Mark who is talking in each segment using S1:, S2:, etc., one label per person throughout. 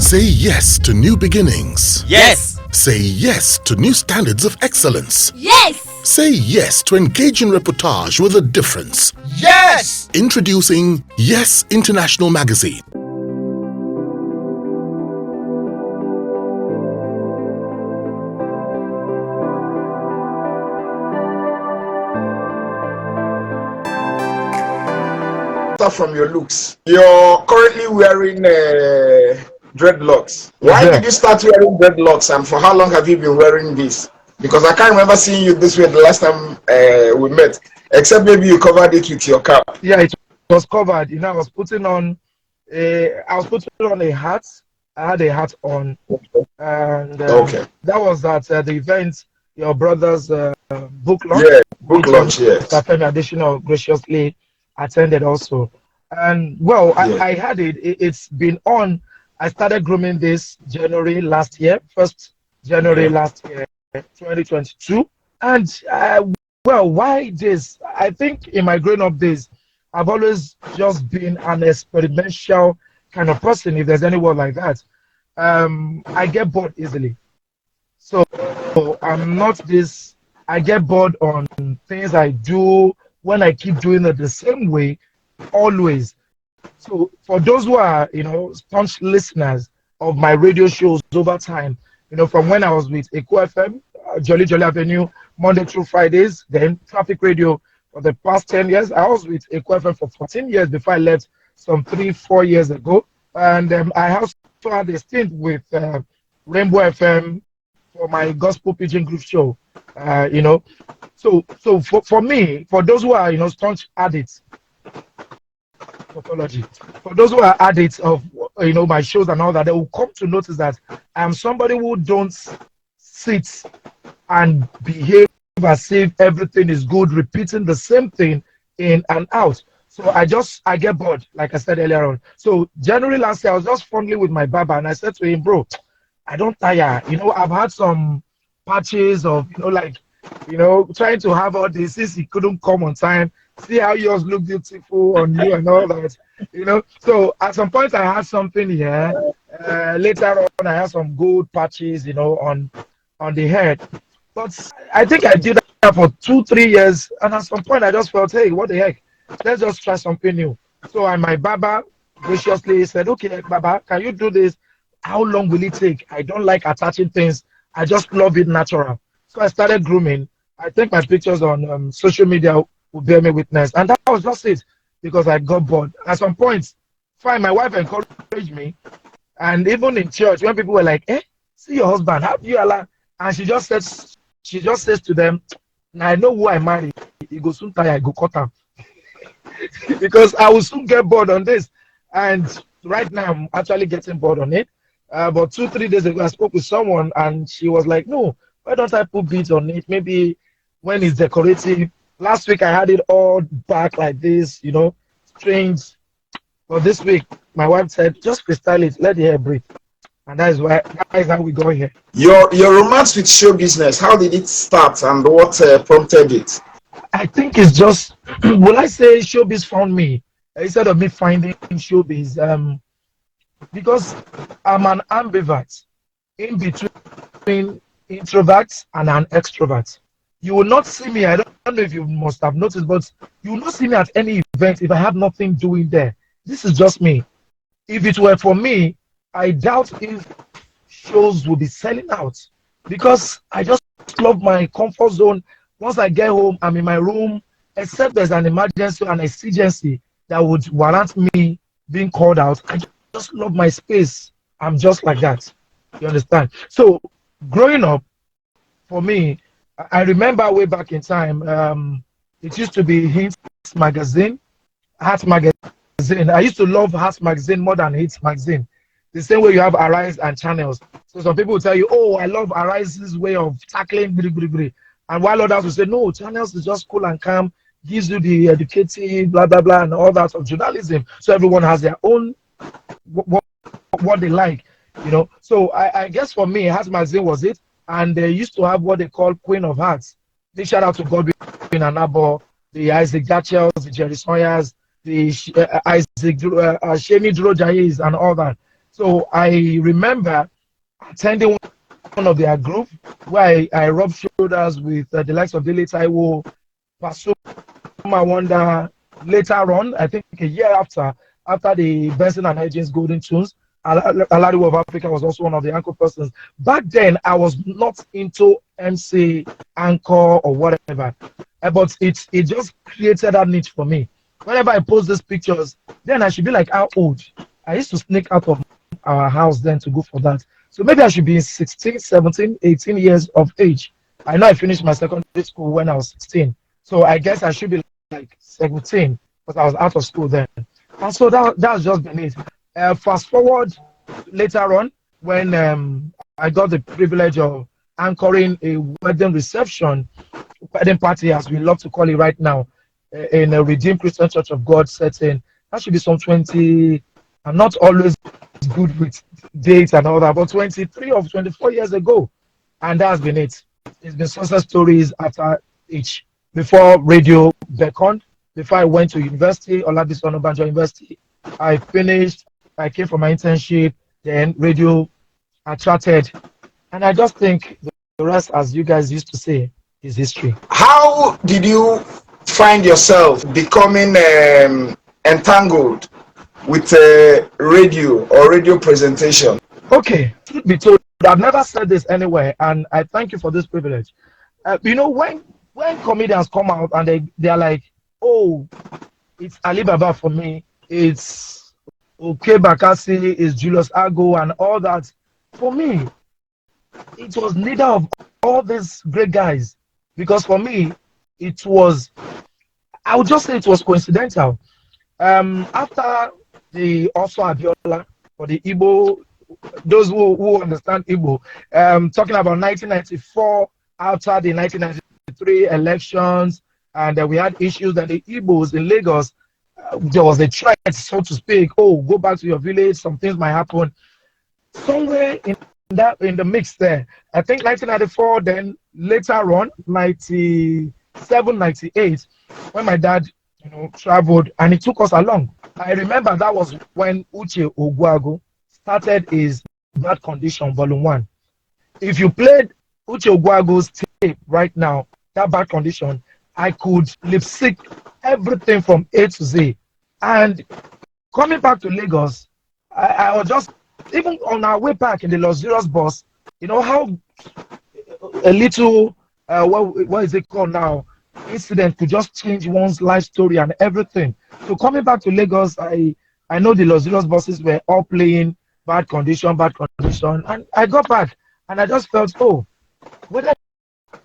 S1: Say yes to new beginnings.
S2: Yes.
S1: Say yes to new standards of excellence.
S3: Yes.
S1: Say yes to engaging reportage with a difference.
S2: Yes.
S1: Introducing Yes International Magazine.
S4: From your looks, you're currently wearing dreadlocks. Why did you start wearing dreadlocks, and for how long have you been wearing this? Because I can't remember seeing you this way the last time we met, except maybe you covered it with your cap.
S5: Yeah, it was covered. I was putting on a hat. I had a hat on, and that was at the event, your brother's book launch.
S4: Yeah, book launch. Yes.
S5: Mr. Femi Additional graciously attended also. And well, I had it. It's been on. I started grooming this January last year, 1st January last year, 2022. And well, why this? I think in my growing up days, I've always just been an experimental kind of person, if there's any word like that. I get bored easily. So I'm not this. I get bored on things I do when I keep doing it the same way, always. So for those who are, staunch listeners of my radio shows over time, from when I was with Eco FM, Jolly Jolly Avenue, Monday through Fridays, then Traffic Radio for the past 10 years. I was with Eco FM for 14 years before I left some 3-4 years ago. And I also had a stint with Rainbow FM for my Gospel Pigeon Group show, So for me, for those who are, staunch addicts, pathology, for those who are addicts of, my shows and all that, they will come to notice that I'm somebody who don't sit and behave as if everything is good, repeating the same thing in and out. So I get bored, like I said earlier on. So January last year, I was just fondly with my barber, and I said to him, bro, I don't tire. I've had some patches of, trying to have all this since he couldn't come on time. See how yours look beautiful on you and all that, So at some point I had something here. Later on, I had some gold patches, on the head. But I think I did that for 2-3 years, and at some point I just felt, hey, what the heck? Let's just try something new. So my barber graciously said, okay, Baba, can you do this? How long will it take? I don't like attaching things. I just love it natural. So I started grooming. I think my pictures on social media will bear me witness. And that was just it, because I got bored. At some point, fine, my wife encouraged me. And even in church, when people were like, see your husband, how do you allow? And she just says to them, I know who I marry. He goes soon tire, I go cut him. Because I will soon get bored on this. And right now, I'm actually getting bored on it. But 2-3 days ago, I spoke with someone, and she was like, no, why don't I put beads on it? Maybe when it's decorative. Last week, I had it all back like this, strange. But this week, my wife said, just freestyle it, let the hair breathe. And that is how we go here.
S4: Your romance with show business, how did it start, and what prompted it?
S5: I think it's just, will I say showbiz found me instead of me finding showbiz? Because I'm an ambivert, in between introvert and an extrovert. You will not see me, I don't know if you must have noticed, but you will not see me at any event if I have nothing doing there. This is just me. If it were for me, I doubt if shows will be selling out, because I just love my comfort zone. Once I get home, I'm in my room, except there's an emergency, an exigency that would warrant me being called out. I just love my space. I'm just like that. You understand? So growing up, for me, I remember way back in time, it used to be Hints magazine, Heart magazine. I used to love Heart magazine more than Hints magazine. The same way you have Arise and Channels. So some people will tell you, oh, I love Arise's way of tackling bri, bri, bri. And while others will say, no, Channels is just cool and calm, gives you the educative, blah, blah, blah, and all that of journalism. So everyone has their own, what they like, So I guess for me, Heart magazine was it. And they used to have what they call Queen of Hearts. Big shout out to Godwin and Abo, the Isaac Gatchels, the Jerry Sawyers, the Isaac Shemi Duro Jayes, and all that. So I remember attending one of their group where I rubbed shoulders with the likes of Dele Taiwo, Pasuma Wonder. Later on, I think a year after the Benson and Hedges Golden Tunes, Alariwo of Africa was also one of the anchor persons. Back then, I was not into MC, anchor, or whatever, but it just created that need for me. Whenever I post these pictures, then I should be like, how old? I used to sneak out of our house then to go for that. So maybe I should be 16, 17, 18 years of age. I know I finished my secondary school when I was 16. So I guess I should be like 17 because I was out of school then. And so that's just been it. Fast forward later on when I got the privilege of anchoring a wedding party, as we love to call it right now, in a Redeemed Christian Church of God setting. That should be some 20. I'm not always good with dates and all that, but 23 or 24 years ago. And that's been it. It's been success stories after each. Before radio beckoned, before I went to university, Olabisi Onabanjo University, I finished, I came for my internship, then radio attracted. And I just think the rest, as you guys used to say, is history.
S4: How did you find yourself becoming entangled with radio or radio presentation?
S5: Okay, truth be told, I've never said this anywhere, and I thank you for this privilege. When comedians come out and they are like, oh, it's Alibaba for me, it's Okay Bakassi, it's Julius Ago, and all that. For me, it was neither of all these great guys, because for me, I would just say it was coincidental. After the also Abiola for the Igbo, those who understand Igbo, talking about 1994, after the 1993 elections, and we had issues that the Igbos in Lagos, there was a threat, so to speak. Oh, go back to your village. Some things might happen. Somewhere in the mix there, I think 1994. Then later on, 97, 98, when my dad, traveled and he took us along. I remember that was when Uche Ogwago started his Bad Condition Volume 1. If you played Uche Ogwago's tape right now, that Bad Condition, I could lip sync everything from A to Z. And coming back to Lagos, I was just, even on our way back in the luxurious bus, how a little, what is it called now, incident could just change one's life story and everything. So coming back to Lagos, I know the luxurious buses were all playing Bad Condition, and I got back and I just felt, oh, whether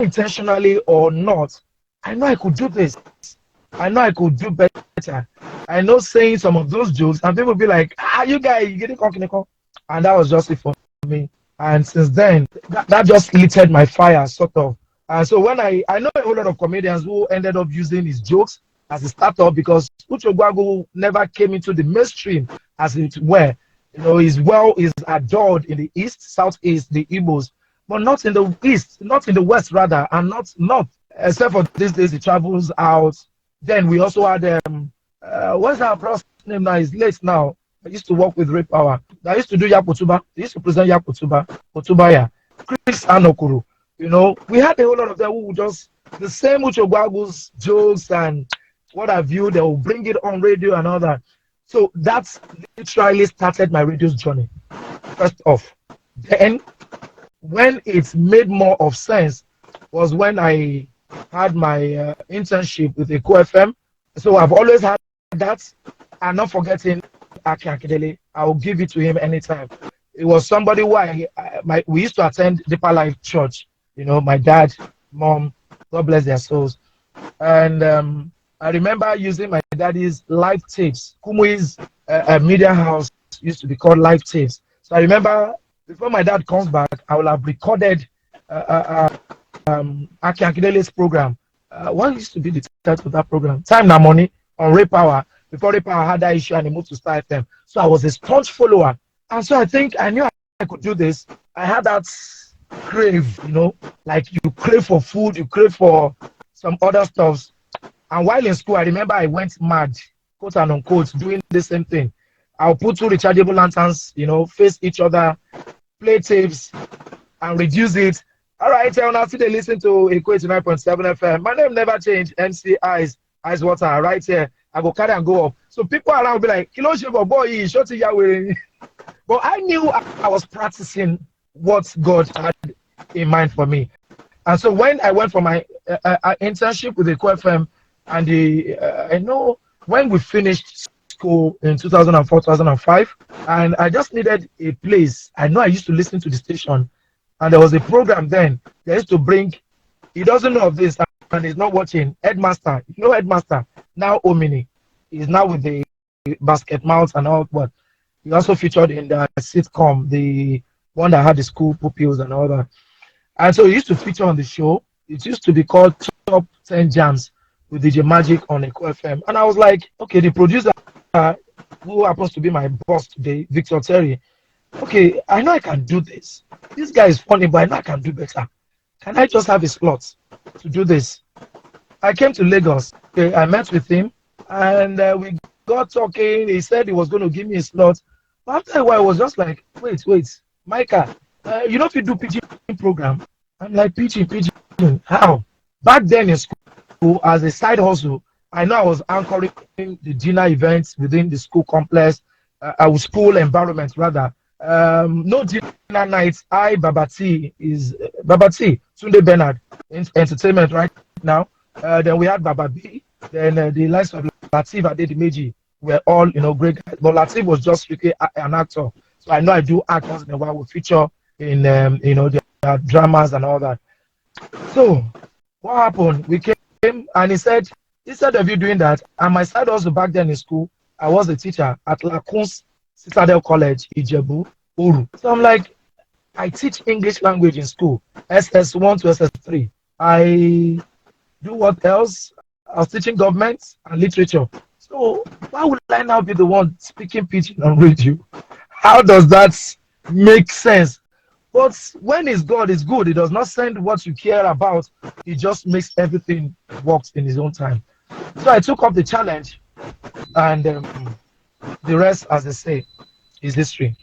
S5: intentionally or not, I know I could do this. I know I could do better. I know saying some of those jokes, and people be like, you guys, you getting cocky, and that was just it for me. And since then, that just lit my fire, sort of. And so when I know a whole lot of comedians who ended up using his jokes as a startup, because Uche Ogwago never came into the mainstream as it were. He's adored in the East, Southeast, the Igbos, but not in the East, not in the West rather, and not North. Except for these days, he travels out. Then we also had what's our brother's name now? He's late now. I used to work with Ray Power. I used to do Yakutuba. They used to present Yakutuba, Otubaya, Chris Anokuru. We had a whole lot of them who just the same Uche Ogwago's jokes and what have you. They will bring it on radio and all that. So that's literally started my radio's journey. First off, then when it made more of sense was when I had my internship with Eko FM. So I've always had that, and not forgetting Aki Akindele. I will give it to him anytime. It was somebody who we used to attend Deeper Life Church. My dad, mom, God bless their souls. And I remember using my daddy's live tapes. Kumui's media house used to be called live tapes. So I remember before my dad comes back, I will have recorded Aki Akindele's program. What used to be the title of that program? Time Na Money on Ray Power. Before Ray Power had that issue and he moved to Star FM. So I was a staunch follower. And so I think I knew I could do this. I had that crave, like you crave for food, you crave for some other stuff. And while in school, I remember I went mad, quote and unquote, doing the same thing. I'll put two rechargeable lanterns, face each other, play tapes, and reduce it. All right, now see they listen to Equate 9.7 FM. My name never changed. MC Icewater, right here. I go carry and go up. So people around will be like, Kilo Shiva, boy, shut Yahweh. But I knew I was practicing what God had in mind for me. And so when I went for my internship with the QFM, and I know when we finished school in 2004, 2005, and I just needed a place. I know I used to listen to the station, and there was a program then. They used to bring, he doesn't know of this, and he's not watching, Headmaster. You know Headmaster, now Omini. He's now with the basket mouths and all, but he also featured in the sitcom, the one that had the school pupils and all that. And so he used to feature on the show. It used to be called Top 10 Jams with DJ Magic on Echo FM. And I was like, okay, the producer, who happens to be my boss today, Victor Terry, okay, I know I can do this. This guy is funny, but I know I can do better. Can I just have a slot to do this? I came to Lagos. Okay, I met with him, and we got talking. He said he was going to give me a slot. But after a while, I was just like, wait, Micah, you know if you do PG program? I'm like, PG, how? Back then in school, as a side hustle, I know I was anchoring the dinner events within the school complex, our school environment rather. No dinner nights. Babati, Sunday Bernard, entertainment right now. Then we had Baba B. Then the likes of Latif Adedimeji were all, great guys. But Latif was just strictly an actor. So I know I do act once in a while. We feature in, the dramas and all that. So what happened? We came and he said, instead of you doing that, and my side also back then in school, I was a teacher at Lakun's Citadel College, Ijebu, Uru. So I'm like, I teach English language in school, SS1 to SS3. I do what else? I was teaching government and literature. So why would I now be the one speaking pidgin on radio? How does that make sense? But when it's God, it's good. It does not send what you care about. It just makes everything work in his own time. So I took up the challenge, and the rest, as they say, is history.